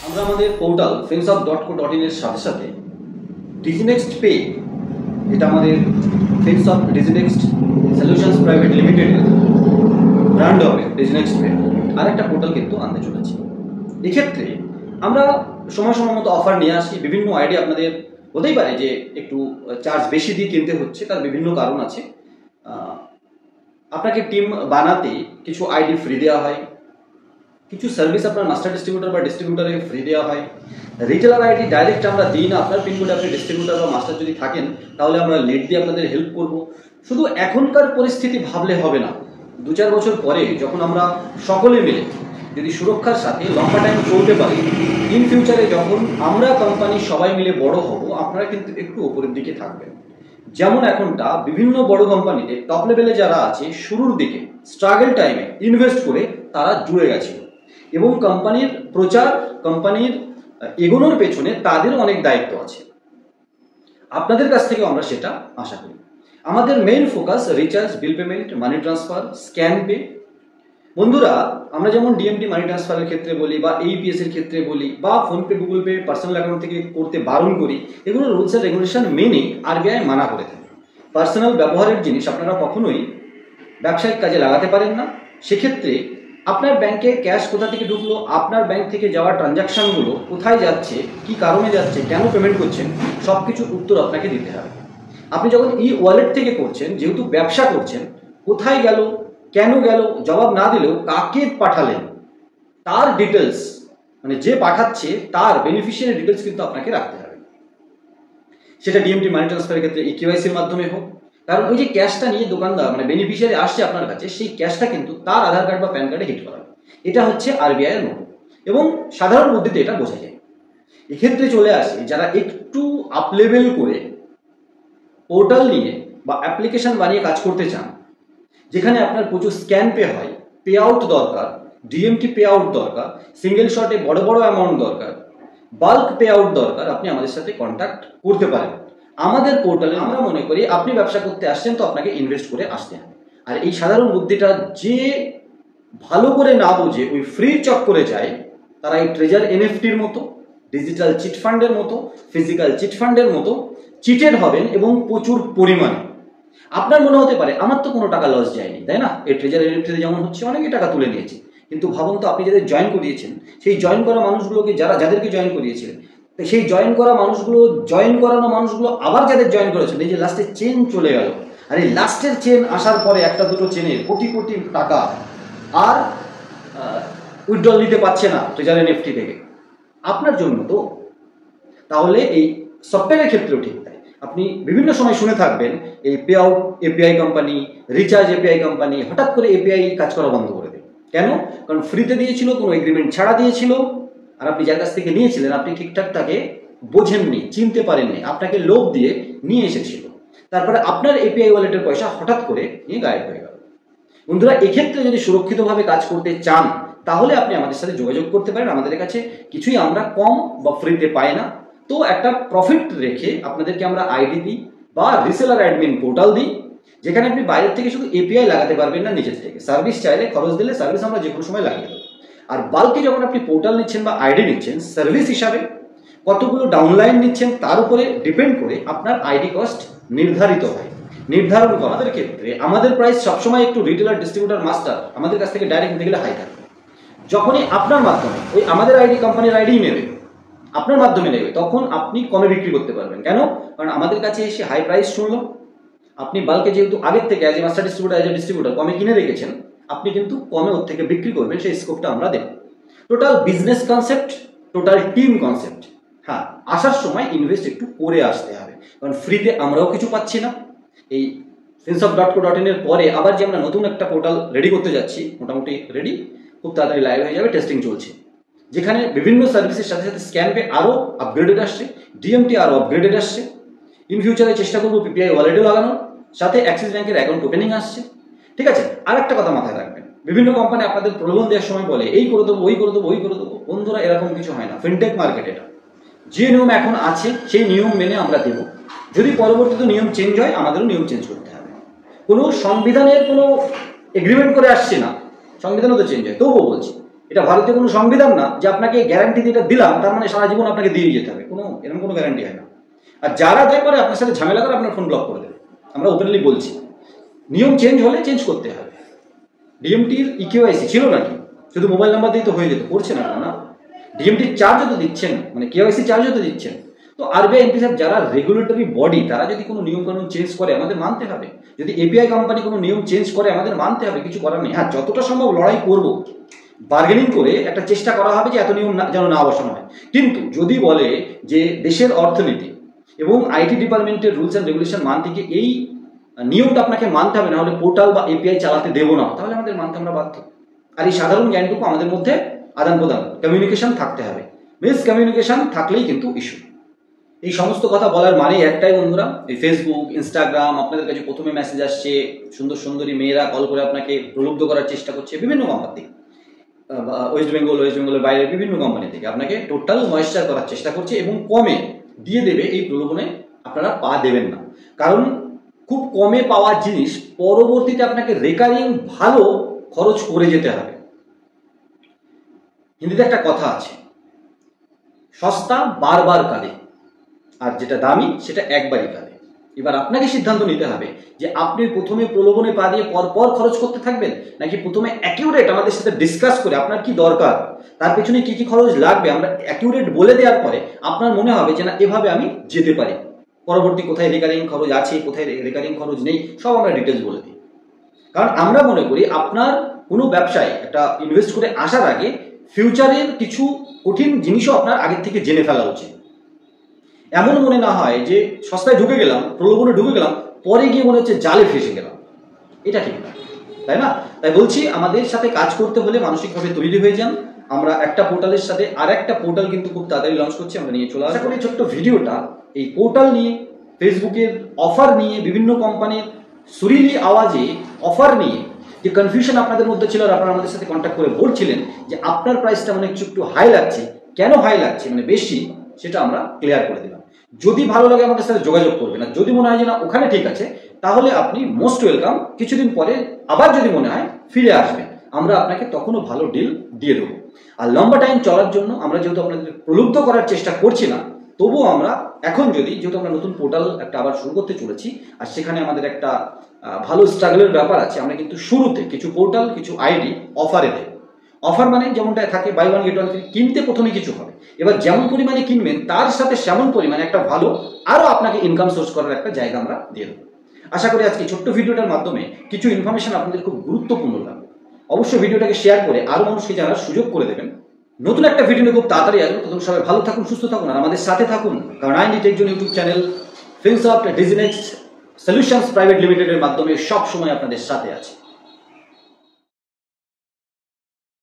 আমরা আমাদের portal finsoft.co.in এর সাথে সাথে ডিজিনেক্সট পে, এটা আমাদের ফিনসফট ডিজিনেক্সট সলিউশনস প্রাইভেট লিমিটেডের ব্র্যান্ড হবে ডিজিনেক্সট পে, আর একটা পোর্টাল কিন্তু আনতে চলেছি। এক্ষেত্রে আমরা সময় সময় মতো অফার নিয়ে আসি। বিভিন্ন আইডি আপনাদের হতেই পারে যে একটু চার্জ বেশি দিয়ে কিনতে হচ্ছে, তার বিভিন্ন কারণ আছে। আপনাকে টিম বানাতে কিছু আইডি ফ্রি দেওয়া হয়, কিছু সার্ভিস আপনার মাস্টার ডিস্ট্রিবিউটার বা ডিস্ট্রিবিউটারে ফ্রি দেওয়া হয়। রিটেলার আইডি ডাইরেক্ট আমরা দিই না, আপনার পিনকোডে আপনি ডিস্ট্রিবিউটার বা মাস্টার যদি থাকেন তাহলে আমরা লিড দিয়ে আপনাদের হেল্প করব। শুধু এখনকার পরিস্থিতি ভাবলে হবে না, 2-4 বছর পরে যখন আমরা সকলে মিলে যদি সুরক্ষার সাথে লম্বা টাইম চলতে পারি, ইন ফিউচারে যখন আমরা কোম্পানি সবাই মিলে বড় হব, আপনারা কিন্তু একটু উপরের দিকে থাকবেন। যেমন এখনটা বিভিন্ন বড় কোম্পানিতে টপ লেভেলে যারা আছে শুরুর দিকে স্ট্রাগল টাইমে ইনভেস্ট করে তারা জুড়ে গেছিল, এবং কোম্পানির প্রচার, কোম্পানির এগোনোর পেছনে তাদেরও অনেক দায়িত্ব আছে। আপনাদের কাছ থেকে আমরা সেটা আশা করি। আমাদের main focus recharge, bill payment, money transfer, scan pay. বন্ধুরা, আমরা যেমন ডিএমটি মানি ট্রান্সফারের ক্ষেত্রে বলি বা এইপিএস এর ক্ষেত্রে বলি বা PhonePe, Google pay personal account থেকে করতে বারণ করি, এগুলো রুলস এন্ড রেগুলেশন মেনে আরবিআই মানা করে থাকে। পার্সোনাল ব্যবহারের জিনিস আপনারা কখনোই ব্যবসায়িক কাজে লাগাতে পারেন না। সেক্ষেত্রে আপনার ব্যাংকে ক্যাশ কোথা থেকে ঢুকলো, আপনার ব্যাংক থেকে যাওয়া ট্রানজাকশনগুলো কোথায় যাচ্ছে, কি কারণে যাচ্ছে, কেন পেমেন্ট করছেন, সব কিছুর উত্তর আপনাকে দিতে হবে। আপনি যখন ই ওয়ালেট থেকে করছেন, যেহেতু ব্যবসা করছেন, কোথায় গেল, কেন গেল, জবাব না দিলেও কাকে পাঠালেন তার ডিটেলস, মানে যে পাঠাচ্ছে তার বেনিফিশিয়ারি ডিটেলস কিন্তু আপনাকে রাখতে হবে। সেটা ডিএমটি মানি ট্রান্সফারের ক্ষেত্রে ইকেওয়াইসির মাধ্যমে হোক, কারণ ওই যে ক্যাশটা নিয়ে দোকানদার মানে বেনিফিশিয়ারি আসছে আপনার কাছে, সেই ক্যাশটা কিন্তু তার আধার কার্ড বা প্যান কার্ডে হিট করা। এটা হচ্ছে আরবিআই এর মতো, এবং সাধারণ বুদ্ধিতে এটা বোঝা যায়। এক্ষেত্রে চলে আসে যারা একটু আপ লেভেল করে পোর্টাল নিয়ে বা অ্যাপ্লিকেশন বানিয়ে কাজ করতে চান, যেখানে আপনার প্রচুর স্ক্যান পে হয়, পে আউট দরকার, ডিএমটি পে আউট দরকার, সিঙ্গেল শটে বড় বড় অ্যামাউন্ট দরকার, বাল্ক পে আউট দরকার, আপনি আমাদের সাথে কন্ট্যাক্ট করতে পারেন। আমাদের পোর্টালে আমরা মনে করি আপনি ব্যবসা করতে আসছেন তো আপনাকে ইনভেস্ট করে আসতে হবে। আর এই সাধারণ বুদ্ধিটা যে ভালো করে না বোঝে ওই ফ্রি চক্করে যায়, তারা এই ট্রেজার এনএফটির মতো, ডিজিটাল চিট ফান্ডের মতো, ফিজিক্যাল চিট ফান্ডের মতো চিটেড হবেন, এবং প্রচুর পরিমাণে। আপনার মনে হতে পারে আমার তো কোনো টাকা লস যায়নি, তাই না? এই ট্রেজার এনএফটিতে যেমন হচ্ছে অনেকে টাকা তুলে নিয়েছে, কিন্তু ভাবুন তো আপনি যাদের জয়েন করিয়েছেন, সেই জয়েন করা মানুষগুলোকে যাদেরকে জয়েন করিয়েছিলেন, সেই জয়েন করানো মানুষগুলো আবার যাদের জয়েন করেছেন, এই যে লাস্টে চেন চলে গেল, আর এই লাস্টের চেন আসার পরে একটা দুটো চেনে কোটি কোটি টাকা আর উইথড্রল নিতে পারছে না ট্রেজার এনএফটি থেকে, আপনার জন্য তো। তাহলে এই সফটওয়্যারের ক্ষেত্রেও ঠিক তাই। আপনি বিভিন্ন সময় শুনে থাকবেন এই pay out API company, recharge API company হঠাৎ করে এপিআই কাজ করা বন্ধ করে দেবে। কেন? কারণ ফ্রিতে দিয়েছিল, কোনো এগ্রিমেন্ট ছাড়া দিয়েছিল, আর আপনি যার কাছ থেকে নিয়েছিলেন আপনি ঠিকঠাক তাকে বোঝেননি, চিনতে পারেননি, আপনাকে লোভ দিয়ে নিয়ে এসেছিল, তারপরে আপনার এপিআই ওয়ালেটের পয়সা হঠাৎ করে নিয়ে গায়েব হয়ে গেল। বন্ধুরা, এক্ষেত্রে যদি সুরক্ষিতভাবে কাজ করতে চান তাহলে আপনি আমাদের সাথে যোগাযোগ করতে পারেন। আমাদের কাছে কিছুই আমরা কম বা ফ্রিতে পাই না, তো একটা প্রফিট রেখে আপনাদেরকে আমরা আইডি দিই বা রিসেলার অ্যাডমিন পোর্টাল দিই, যেখানে আপনি বাইরের থেকে শুধু এপিআই লাগাতে পারবেন না, নিজের থেকে সার্ভিস চাইলে খরচ দিলে সার্ভিস আমরা যে কোনো সময় লাগিয়ে দেবো। আর বাল্কে যখন আপনি পোর্টাল নিচ্ছেন বা আইডি নিচ্ছেন, সার্ভিস হিসাবে কতগুলো ডাউনলাইন নিচ্ছেন তার উপরে ডিপেন্ড করে আপনার আইডি কস্ট নির্ধারিত হয়। নির্ধারণ করার ক্ষেত্রে আমাদের প্রাইস সবসময় একটু রিটেলার, ডিস্ট্রিবিউটার, মাস্টার আমাদের কাছ থেকে ডাইরেক্ট নিতে গেলে হাই থাকবে। যখনই আপনার মাধ্যমে ওই আমাদের আইডি কোম্পানির আইডি নেবে, আপনার মাধ্যমে নেবে, তখন আপনি কমে বিক্রি করতে পারবেন। কেন? কারণ আমাদের কাছে এসে হাই প্রাইস শুনলো, আপনি বাল্কে যেহেতু আগের থেকে as a master distributor, as a distributor কমে কিনে রেখেছেন, আপনি কিন্তু কমে ওর থেকে বিক্রি করবেন, সেই স্কোপটা আমরা দেব। Total business concept, total team concept. হ্যাঁ, আসার সময় ইনভেস্ট একটু করে আসতে হবে, কারণ ফ্রিতে আমরাও কিছু পাচ্ছি না। এই finsoft.co.in এর পরে আবার যে আমরা নতুন একটা পোর্টাল রেডি করতে যাচ্ছি, মোটামুটি রেডি, খুব তাড়াতাড়ি লাইভ হয়ে যাবে, টেস্টিং চলছে, যেখানে বিভিন্ন সার্ভিসের সাথে সাথে স্ক্যান পে আরও আপগ্রেডেড আসছে, ডিএমটি আরও আপগ্রেডেড আসছে। ইন ফিউচারে চেষ্টা করবো পিপিআই ওয়ালেটও লাগানোর, সাথে অ্যাক্সিস ব্যাংকের অ্যাকাউন্ট ওপেনিং আসছে। ঠিক আছে, আর একটা কথা মাথায় রাখবেন, বিভিন্ন কোম্পানি আপনাদের প্রলোভন দেওয়ার সময় বলে এই করে দেবো, ওই করে দেবো, ওই করে দেবো। বন্ধুরা, এরকম কিছু হয় না। ফিনটেক মার্কেট এটা, যে নিয়ম এখন আছে সেই নিয়ম মেনে আমরা দেব। যদি পরবর্তীতে নিয়ম চেঞ্জ হয়, আমাদেরও নিয়ম চেঞ্জ করতে হবে। কোনো সংবিধানের কোনো এগ্রিমেন্ট করে আসছে না, সংবিধানও তো চেঞ্জ হয়, তবুও বলছি এটা ভারতীয় কোনো সংবিধান না যে আপনাকে গ্যারান্টি দিয়ে দিলাম তার মানে সারা জীবন আপনাকে দিয়ে যেতে হবে, এরকম কোনো গ্যারান্টি হয় না। আর যারা দয়া করে আপনার সাথে ঝামেলা করে আপনার ফোন ব্লক করে দেবে, আমরা ওপেনলি বলছি। নিয়ম চেঞ্জ হলে চেঞ্জ করতে হবে। ডিএমটির ইকেওয়াইসি ছিল নাকি শুধু মোবাইল নাম্বার দিয়ে তো হয়ে যেত, করছেন না। ডিএমটির চার্জও তো দিচ্ছেন, মানে কেওয়াইসি চার্জও তো দিচ্ছেন। তো আরবিআই এমপি সাহেব যারা রেগুলেটরি বডি, তারা যদি কোনো নিয়মকানুন চেঞ্জ করে আমাদের মানতে হবে। যদি এপিআই কোম্পানি কোনো নিয়ম চেঞ্জ করে আমাদের মানতে হবে, কিছু করার নেই। হ্যাঁ, যতটা সম্ভব লড়াই করব, বার্গেনিং করে একটা চেষ্টা করা হবে যে এত নিয়ম যেন না বসানো হয়। কিন্তু যদি বলে যে দেশের অর্থনীতি এবং আইটি ডিপার্টমেন্টের রুলস অ্যান্ড রেগুলেশন মানতে গিয়ে এই নিয়মটা আপনাকে মানতে হবে, না হলে পোর্টাল বা এপিআই চালাতে দেবো না, তাহলে আমাদের মানতে আমরা বাধ্য। আর এই সাধারণ জ্ঞানটুকু আমাদের মধ্যে আদান প্রদান, কমিউনিকেশন থাকতে হবে। মিসকমিউনিকেশন থাকলেই কিন্তু ইস্যু। এই সমস্ত কথা বলার মানে একটাই বন্ধুরা, এই ফেসবুক, ইনস্টাগ্রাম, আপনাদের কাছে প্রথমে মেসেজ আসছে, সুন্দর সুন্দরী মেয়েরা কল করে আপনাকে প্রলুব্ধ করার চেষ্টা করছে বিভিন্ন কোম্পানি থেকে, ওয়েস্ট বেঙ্গলের বাইরে বিভিন্ন কোম্পানি থেকে আপনাকে টোটাল ময়েশ্চার করার চেষ্টা করছে এবং কমে দিয়ে দেবে। এই প্রলোভনে আপনারা পা দেবেন না, কারণ খুব কমে পাওয়া জিনিস পরবর্তীতে আপনাকে রেকারিং ভালো খরচ করে যেতে হবে। হিন্দিতে একটা কথা আছে, সস্তা বারবার কাঁদে, আর যেটা দামি সেটা একবারই কাঁদে। এবার আপনাকে সিদ্ধান্ত নিতে হবে যে আপনি প্রথমে প্রলোভনে পা দিয়ে পরপর খরচ করতে থাকবেন, নাকি প্রথমে অ্যাকিউরেট আমাদের সাথে ডিসকাস করে আপনার কি দরকার, তার পেছনে কি কি খরচ লাগবে আমরা অ্যাকিউরেট বলে দেওয়ার পরে আপনার মনে হবে যে না, এভাবে আমি যেতে পারি। পরবর্তী কোথায় রেকারিং খরচ আছে, কোথায় রেকারিং খরচ নেই, সব আমরা ডিটেলস বলে দিই। কারণ আমরা মনে করি আপনার কোনো ব্যবসায় একটা ইনভেস্ট করে আসার আগে ফিউচারের কিছু কঠিন জিনিসও আপনার আগের থেকে জেনে ফেলা উচিত। এমন মনে না হয় যে সস্তায় ঢুকে গেলাম, প্রলোভনে ঢুকে গেলাম, পরে গিয়ে মনে হচ্ছে জালে ফেসে গেলাম, এটা ঠিক না, তাই না? তাই বলছি, আমাদের সাথে কাজ করতে হলে মানসিকভাবে তৈরি হয়ে যান। আমরা একটা পোর্টালের সাথে আর একটা পোর্টাল কিন্তু খুব তাড়াতাড়ি লঞ্চ করছি, আমরা নিয়ে চলে আসা করি। ছোট্ট ভিডিওটা এই পোর্টাল নিয়ে, ফেসবুকের অফার নিয়ে, বিভিন্ন কোম্পানির সুরিলি আওয়াজে অফার নিয়ে যে কনফিউশন আপনাদের মধ্যে ছিল, আর আপনারা আমাদের সাথে কন্ট্যাক্ট করে বলছিলেন যে আপনার প্রাইসটা মানে একটু হাই লাগছে, কেন হাই লাগছে মানে বেশি, সেটা আমরা ক্লিয়ার করে দিলাম। যদি ভালো লাগে আমাদের সাথে যোগাযোগ করবেন, আর যদি মনে হয় যে না ওখানে ঠিক আছে, তাহলে আপনি মোস্ট ওয়েলকাম। কিছুদিন পরে আবার যদি মনে হয় ফিরে আসবেন, আমরা আপনাকে তখনও ভালো ডিল দিয়ে দেবো। আর লম্বা টাইম চলার জন্য আমরা যেহেতু আপনাদের প্রলুব্ধ করার চেষ্টা করছি না, তবুও আমরা এখন যেহেতু আমরা নতুন পোর্টাল একটা আবার শুরু করতে চলেছি, আর সেখানে আমাদের একটা ভালো স্ট্রাগলের ব্যাপার আছে, আমরা কিন্তু শুরুতে কিছু পোর্টাল, কিছু আইডি অফারে দেব। অফার মানে যেমনটা থাকে বাই ওয়ান গেট ওয়ান, কিনতে প্রথমে কিছু হবে, এবার যেমন পরিমাণে কিনবেন তার সাথে সেমন পরিমাণে একটা ভালো আরও আপনাকে ইনকাম সোর্স করার একটা জায়গা আমরা দিয়ে দেবো। আশা করি আজকে ছোট্ট ভিডিওটার মাধ্যমে কিছু ইনফরমেশন আপনাদের খুব গুরুত্বপূর্ণ লাগবে। অবশ্যই ভিডিওটাকে শেয়ার করে আরও মানুষকে জানার সুযোগ করে দেবেন। নতুন একটা ভিডিও নিয়ে খুব তাড়াতাড়ি আসবে, তখন সবাই ভালো থাকুন, সুস্থ থাকুন, আর আমাদের সাথে থাকুন। কারণ IND Tech Zone YouTube channel, Finsoft Diginex solutions private লিমিটেডের মাধ্যমে সব সময় আপনাদের সাথে আছে।